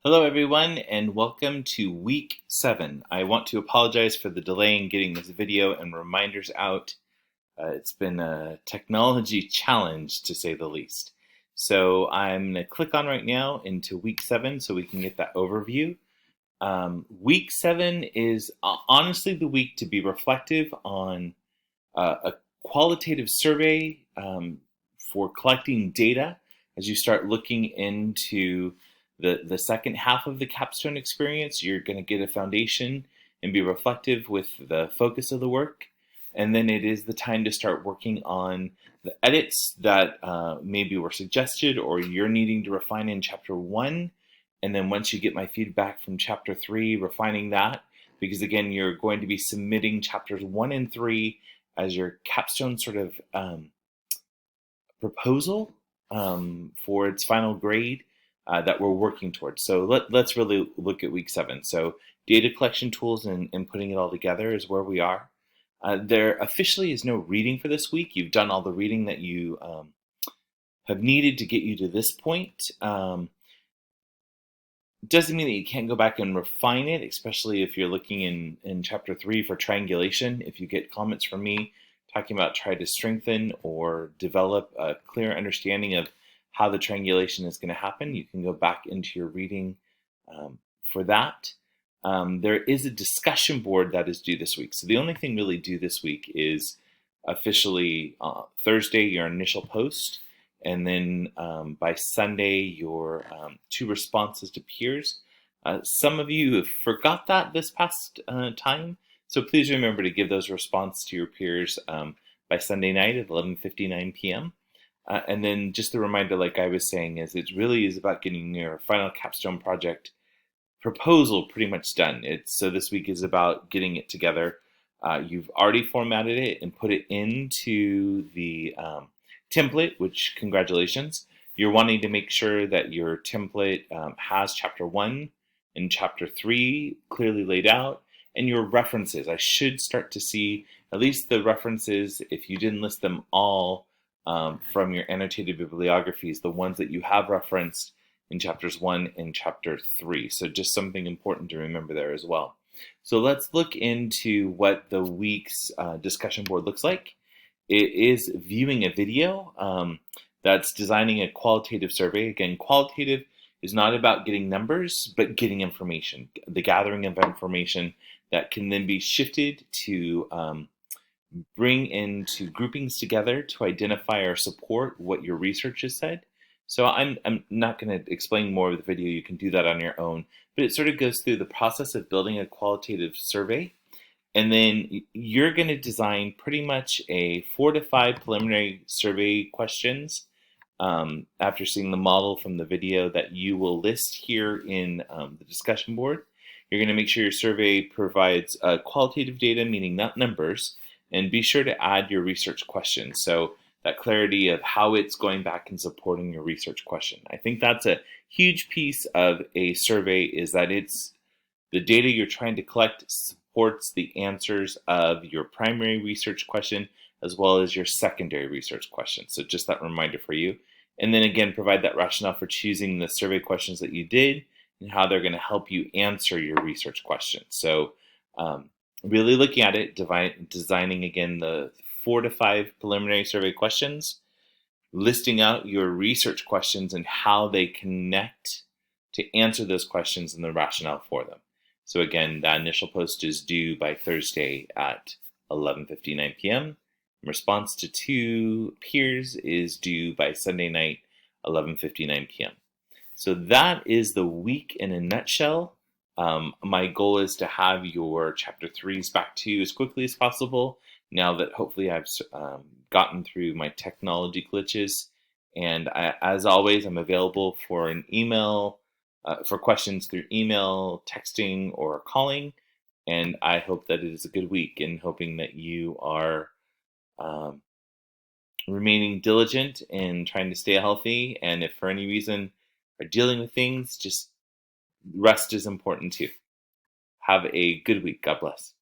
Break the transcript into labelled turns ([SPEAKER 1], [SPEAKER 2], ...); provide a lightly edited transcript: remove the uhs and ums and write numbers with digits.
[SPEAKER 1] Hello, everyone, and welcome to week 7. I want to apologize for the delay in getting this video and reminders out. It's been a technology challenge, to say the least. So I'm going to click on right now into week 7 so we can get that overview. Week 7 is honestly the week to be reflective on a qualitative survey for collecting data as you start looking into the second half of the capstone experience. You're going to get a foundation and be reflective with the focus of the work. And then it is the time to start working on the edits that maybe were suggested or you're needing to refine in chapter 1. And then once you get my feedback from chapter 3, refining that, because again, you're going to be submitting chapters 1 and 3 as your capstone sort of proposal for its final grade that we're working towards. So let's really look at week 7. So data collection tools and putting it all together is where we are. There officially is no reading for this week. You've done all the reading that you have needed to get you to this point. Doesn't mean that you can't go back and refine it, especially if you're looking in chapter 3 for triangulation. If you get comments from me talking about try to strengthen or develop a clear understanding of how the triangulation is going to happen, you can go back into your reading for that. There is a discussion board that is due this week. So the only thing really due this week is officially Thursday, your initial post. And then by Sunday, your 2 responses to peers. Some of you have forgot that this past time, so please remember to give those responses to your peers by Sunday night at 11:59 p.m. And then just a reminder, like I was saying, is it really is about getting your final capstone project proposal pretty much done. So this week is about getting it together. You've already formatted it and put it into the template, which congratulations. You're wanting to make sure that your template has chapter 1 and chapter 3 clearly laid out, and your references. I should start to see at least the references, if you didn't list them all from your annotated bibliographies, the ones that you have referenced in chapters 1 and chapter 3. So just something important to remember there as well. So let's look into what the week's discussion board looks like. It is viewing a video that's designing a qualitative survey. Again, qualitative is not about getting numbers, but getting information, the gathering of information that can then be shifted to bring into groupings together to identify or support what your research has said. So I'm not going to explain more of the video. You can do that on your own. But it sort of goes through the process of building a qualitative survey. And then you're going to design pretty much a 4 to 5 preliminary survey questions after seeing the model from the video that you will list here in the discussion board. You're going to make sure your survey provides qualitative data, meaning not numbers, and be sure to add your research questions. So that clarity of how it's going back and supporting your research question. I think that's a huge piece of a survey, is that it's the data you're trying to collect supports the answers of your primary research question as well as your secondary research question. So just that reminder for you. And then again, provide that rationale for choosing the survey questions that you did and how they're going to help you answer your research question. So really looking at it, designing again the 4 to 5 preliminary survey questions, listing out your research questions and how they connect to answer those questions and the rationale for them. So again, that initial post is due by Thursday at 11:59 p.m. Response to 2 peers is due by Sunday night, 11:59 p.m. So that is the week in a nutshell. My goal is to have your chapter 3s back to you as quickly as possible, now that hopefully I've gotten through my technology glitches. And as always, I'm available for an email, for questions through email, texting, or calling. And I hope that it is a good week, and hoping that you are remaining diligent in trying to stay healthy. And if for any reason are dealing with things, just rest is important too. Have a good week. God bless.